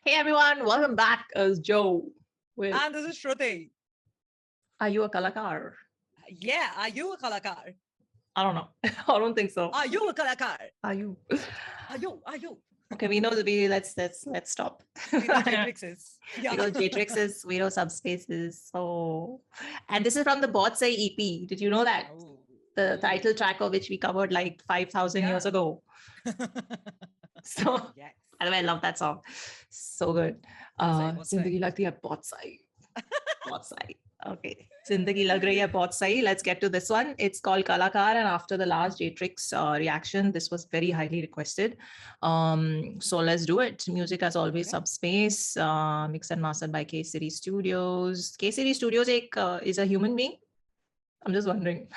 Hey everyone, welcome back as Joe. With And this is Shruti. Are you a kalakar? Yeah, are you a kalakar? I don't know. I don't think so. Are you a kalakar? Are you? Are you? Okay, we know let's stop. We know Jatrix is. Yeah. We know Jatrix is, we know Subspaces. So, and this is from the Botsai EP. Did you know that? Oh. The title track of which we covered like 5,000 years ago. So, yes. by the way, I love that song. So good. Zindagi lagti hai bahut sahi. Bahut sahi. Okay. Zindagi lag rahi hai bahut sahi. Let's get to this one. It's called Kalakar, and after the last Jatrix reaction, this was very highly requested. So let's do it. Music as always, Subspace, mixed and mastered by K City Studios. K City Studios is a human being? I'm just wondering.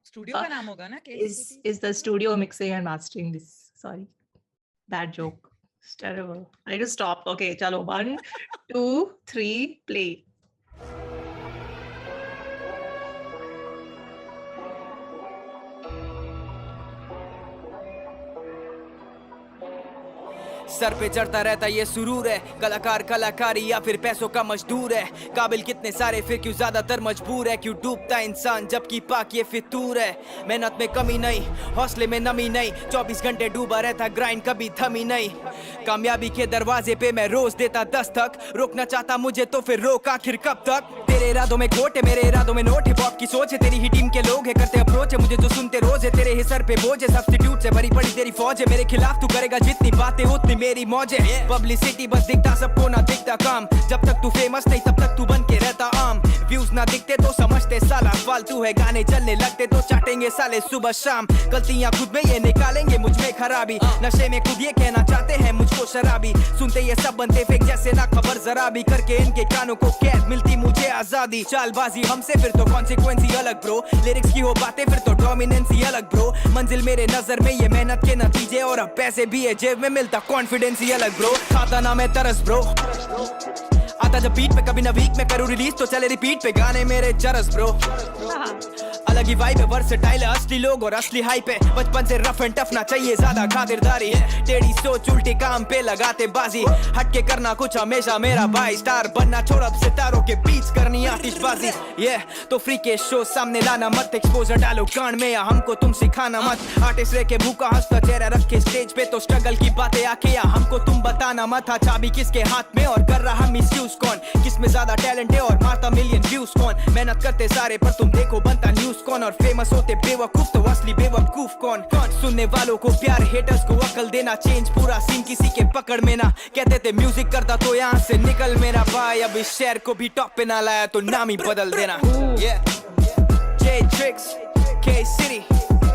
Studio का नाम होगा ना? Is the studio mixing and mastering this? Sorry. Bad joke. It's terrible. I need to stop. Okay, chalo. 1, 2, 3, play. Sir पे चढ़ता रहता ये सुरूर है, कलाकार कलाकारी या फिर पैसों का मजदूर है, काबिल कितने सारे फिर क्यों ज्यादातर मजबूर है, क्यों डूबता इंसान जबकि पाक ये फितूर है, मेहनत में कमी नहीं, हौसले में नमी नहीं, 24 घंटे डूबा रहता ग्राइंड कभी थमी नहीं, कामयाबी के दरवाजे पे मैं रोज देता दस्तक, रोकना चाहता मुझे तो फिर रोक आखिर कब तक, तेरे इरादों में खोट है मेरे इरादों में नोट, हिप हॉप की सोच है तेरी ही टीम के लोग है करते अप्रोच है मुझे जो सुनते रोज है, तेरे ही सर पे बोझ है, सब्स्टिट्यूट से भरी पड़ी तेरी फौज है, मेरे खिलाफ तू करेगा जितनी बातें उतनी मेरी मौज है, पब्लिसिटी बस दिखता सबको ना दिखता काम, जब तक तू फेमस नहीं तब तक तू बन के रहता आम, व्यूज ना दिखते तो समझते साला फालतू है, गाने चलने लगते तो चाटेंगे साले सुबह शाम, गलतियां खुद में ये निकालेंगे मुझ में खराबी, नशे में खुद ये कहना चाहते हैं मुझको शराबी, सुनते ये सब बनते फेक जैसे ना खबर जरा भी, करके इनके कानों को कैद मिलती मुझे आजादी, चालबाजी हमसे फिर तो कॉन्सिक्वेंस ही अलग ब्रो, लिरिक्स की हो बातें फिर तो डोमिनेंस ही अलग ब्रो, मंजिल मेरे नजर में ये मेहनत के नतीजे और अब पैसे भी है जेब में मिलता कॉन्फिडेंस ही अलग ब्रो, खाता ना मैं तरस ब्रो, आता जब बीट पे कभी ना वीक में करूँ रिलीज तो चले रिपीट पे गाने मेरे चरस ब्रो, अलग ही वाइब है वर्सेटाइल है असली लोग और असली हाइप है, बचपन से रफ एंड टफ ना चाहिए ज्यादा खातिरदारी है, टेढ़ी सोच उल्टे काम पे लगाते बाजी, हट के करना कुछ हमेशा मेरा भाई, स्टार बनना छोड़ अब सितारों के बीच करनी आतिशबाजी, ये तो फ्री के शो सामने लाना मत, एक्सपोजर डालो कान में या हमको तुम सिखाना मत, आर्टिस्ट रह के भूखा हंसता चेहरा रख के स्टेज पे तो स्ट्रगल की बातें आके या हमको तुम बताना मत, चाबी किसके हाथ में और कर रहा मिसयूज कौन, किसमें ज्यादा टैलेंट है और मारता मिलियन व्यूज कौन, मेहनत करते सारे पर तुम देखो बनता न्यूज कौन, और फेमस होते बेवकूफ तो असली बेवकूफ कौन, सुनने वालों को प्यार हेटर्स को अकल देना, चेंज पूरा सीन किसी के पकड़ में ना, कहते थे म्यूजिक करता तो यहाँ से निकल मेरा भाई, अब इस शहर को भी टॉप पे ना लाया तो नाम ही बदल देना, Jatrix, K City,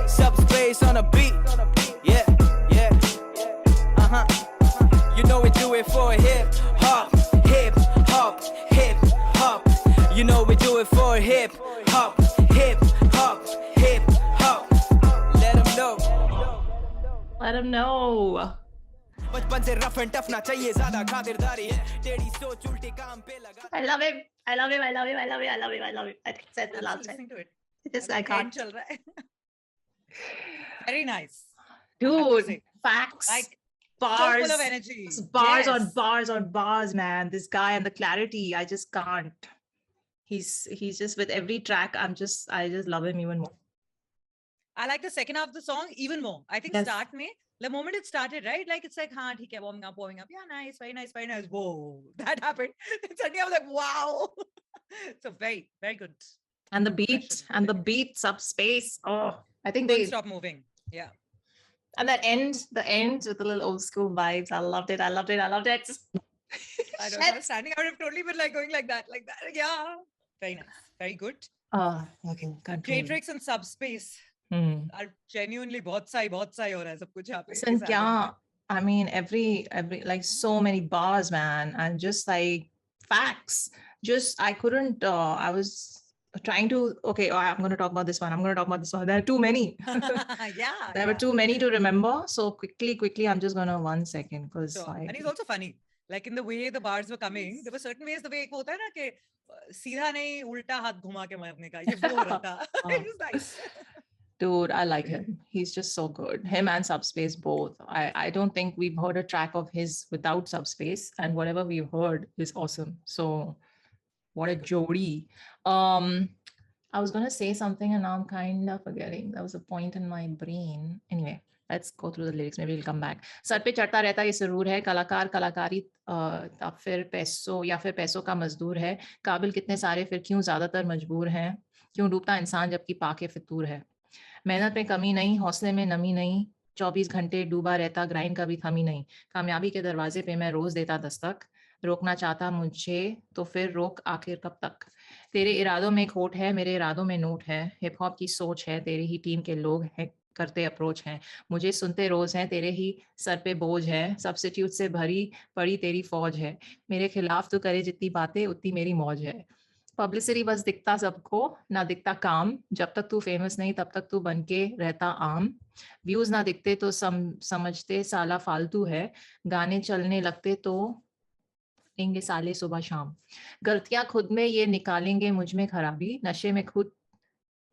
Subspace on a beat, yeah, you know we do it for hip hop, hip hop, hip hop, you know we do it for hip hop, hip hop, hip hop, let them know. Let them know. बचपन से rough and tough ना चाहिए ज्यादा खातिरदारी है, टेढ़ी सोच उल्टे काम पे लगा, I love him. I love him. I love him. I love him. I love him. I love him. I think I said the last time. This guy can't. चल रहा है. Very nice. Dude, facts. Like, bars. full of energy. Bars Yes. on bars on bars, man. This guy and the clarity, I just can't. He's just with every track. I just love him even more. I like the second half of the song even more. I think Yes. start mein, the moment it started, right? Like it's like, haan, theek hai, warming up. Yeah, nice, very nice, very nice. Whoa, that happened. And suddenly I was like, wow. So very, very good. And the beat, Subspace. Oh, I think Don't they stop moving. Yeah. and the end with the little old school vibes. I loved it. Just I don't know. I was standing, I would have totally been like going like that. Yeah. Very nice. Very good. Oh, okay. Control. Jatrix and Subspace are genuinely बहुत सही हो रहा है सब कुछ यहाँ पे. Listen, kya, I mean, every like so many bars, man, and just like facts. Just I couldn't. I was trying to. Okay, I'm going to talk about this one. There are too many. Yeah. There were too many to remember. So quickly. I'm just gonna 1 second because. Sure. And he's also funny. Like in the way the bars were coming, there were certain ways the way एक होता है ना कि सीधा नहीं उल्टा हाथ घुमा के मारने का ये वो हो रहा था. It was nice. Dude, I like him. He's just so good. Him and Subspace both. I don't think we've heard a track of his without Subspace, and whatever we've heard is awesome. So what a jodi. I was gonna say something and now I'm kind of forgetting. There was a point in my brain. Anyway, let's go through the lyrics. Maybe we'll come back. Sir पे चढ़ता रहता ये सुरूर है, कलाकार कलाकारी तब फिर पैसों या फिर पैसों का मजदूर है, काबिल कितने सारे फिर क्यों ज्यादातर मजबूर हैं, क्यों डूबता इंसान जबकि पाके फितूर है, मेहनत में कमी नहीं, हौसले में नमी नहीं, 24 घंटे डूबा रहता, ग्राइंड कभी थमी नहीं, कामयाबी के दरवाजे पे मैं रोज देता दस्तक, रोकना चाहता मुझे तो फिर रोक आखिर कब तक, तेरे इरादों में खोट है, मेरे इरादों में नोट है, हिप हॉप की सोच है, तेरी ही टीम के लोग हैं करते अप्रोच हैं, मुझे सुनते रोज हैं, तेरे ही सर पे बोझ है, सब्स्टिट्यूट से भरी पड़ी तेरी फौज है, मेरे खिलाफ तो करे जितनी बातें उतनी मेरी मौज है, पब्लिसिटी बस दिखता सबको ना दिखता काम, जब तक तू फेमस नहीं तब तक तू बनके रहता आम, व्यूज ना दिखते तो समझते साला फालतू है, गाने चलने लगते तो लेंगे साले सुबह शाम, गलतियां खुद में ये निकालेंगे मुझ में खराबी, नशे में खुद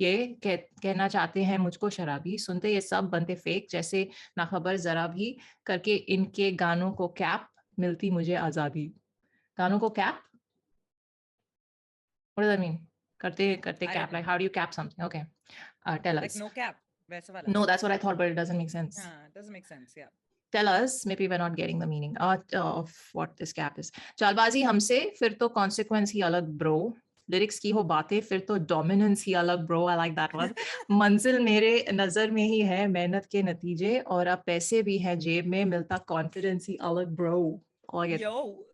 ये कहना चाहते हैं मुझको शराबी, सुनते ये सब बनते फेक जैसे ना खबर जरा भी, करके इनके गानों को कैप मिलती मुझे आजादी, गानों को cap, what does that mean? करते cap, like how do you cap something? Okay, tell us. Like no cap, वैसा वाला. No, that's what I thought, but it doesn't make sense. It doesn't make sense, yeah. Tell us, maybe we're not getting the meaning of what this cap is. चालबाजी हमसे फिर तो consequence ही अलग bro, lyrics की हो बातें फिर तो dominance ही अलग bro, I like that one, मंजिल मेरे नजर में ही है मेहनत के नतीजे, और अब पैसे भी हैं जेब में मिलता कॉन्फिडेंस ही अलग ब्रो,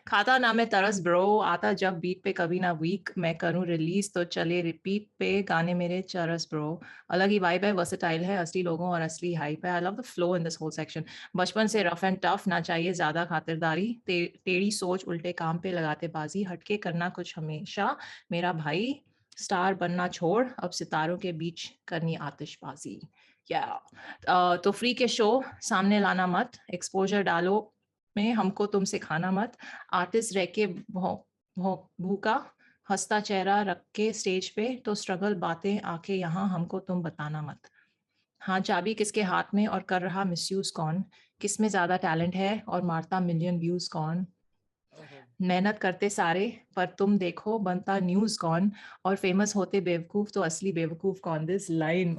खाता ना मैं तरस ब्रो, आता जब बीट पे कभी ना वीक, मैं करूं रिलीज तो चले रिपीट पे गाने मेरे चरस ब्रो, अलग ही वाइब है, वर्सेटाइल है, असली लोगों और असली हाइप है, I love the flow in this whole section, बचपन से रफ एंड टफ, ना चाहिए ज्यादा खातिरदारी, टेढ़ी सोच उल्टे काम पे लगाते बाजी, हटके करना कुछ हमेशा मेरा भाई, स्टार बनना छोड़ अब सितारों के बीच करनी आतिशबाजी, तो फ्री के शो सामने लाना मत, एक्सपोजर डालो में हमको तुम सिखाना मत, आर्टिस्ट रह के भूखा हंसता चेहरा रख के स्टेज पे, तो स्ट्रगल बातें आके यहाँ हमको तुम बताना मत, हाँ चाबी किसके हाथ में और कर रहा मिसयूज कौन, किस में ज्यादा टैलेंट है और मारता मिलियन व्यूज कौन, मेहनत करते सारे पर तुम देखो बनता न्यूज कौन, और फेमस होते बेवकूफ तो असली बेवकूफ कौन, दिस लाइन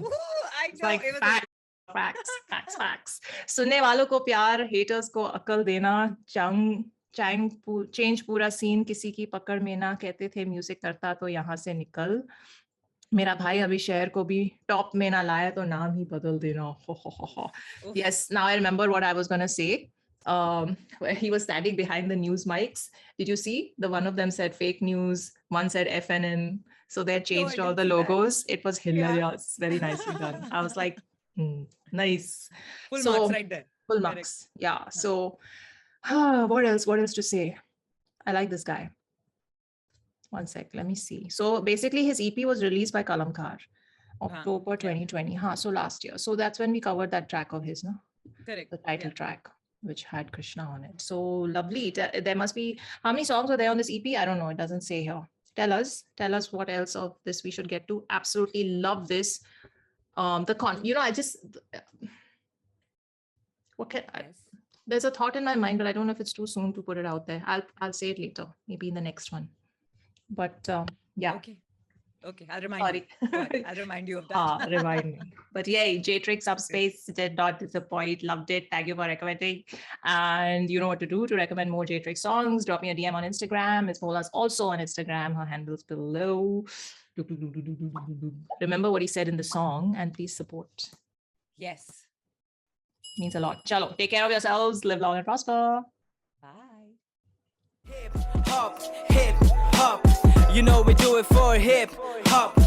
facts. सुनने वालों को प्यार, हेटर्स को अकल देना, चेंज पूरा सीन, किसी की पकड़ में ना, कहते थे म्यूजिक करता तो यहाँ से निकल, मेरा भाई अभी शहर को भी टॉप में ना लाया तो नाम ही बदल देना, Yes, now I remember what I was gonna say. Where he was standing behind the news mics. Did you see? The one of them said fake news, one said FNN, so they had changed all the logos. It was hilarious, very nicely done. I was like, nice. Full marks right there. Full marks, yeah. So what else to say? I like this guy. One sec, let me see. So basically his EP was released by Kalamkar, October 2020. So last year. So that's when we covered that track of his, no? Correct. The title track, which had Krishna on it. So lovely. There must be, how many songs are there on this EP? I don't know. It doesn't say here. Tell us what else of this we should get to. Absolutely love this. There's a thought in my mind, but I don't know if it's too soon to put it out there. I'll say it later, maybe in the next one. But yeah. Okay, I'll remind you. I'll remind you of that. Remind me. But yeah, J-Trix Subspace did not disappoint. Loved it. Thank you for recommending. And you know what to do to recommend more J-Trix songs. Drop me a DM on Instagram. Ms. Vola's also on Instagram. Her handle's below. Remember what he said in the song and please support. Yes. Means a lot. Chalo, take care of yourselves. Live long and prosper. Bye. Hip hop, you know we do it for hip hop.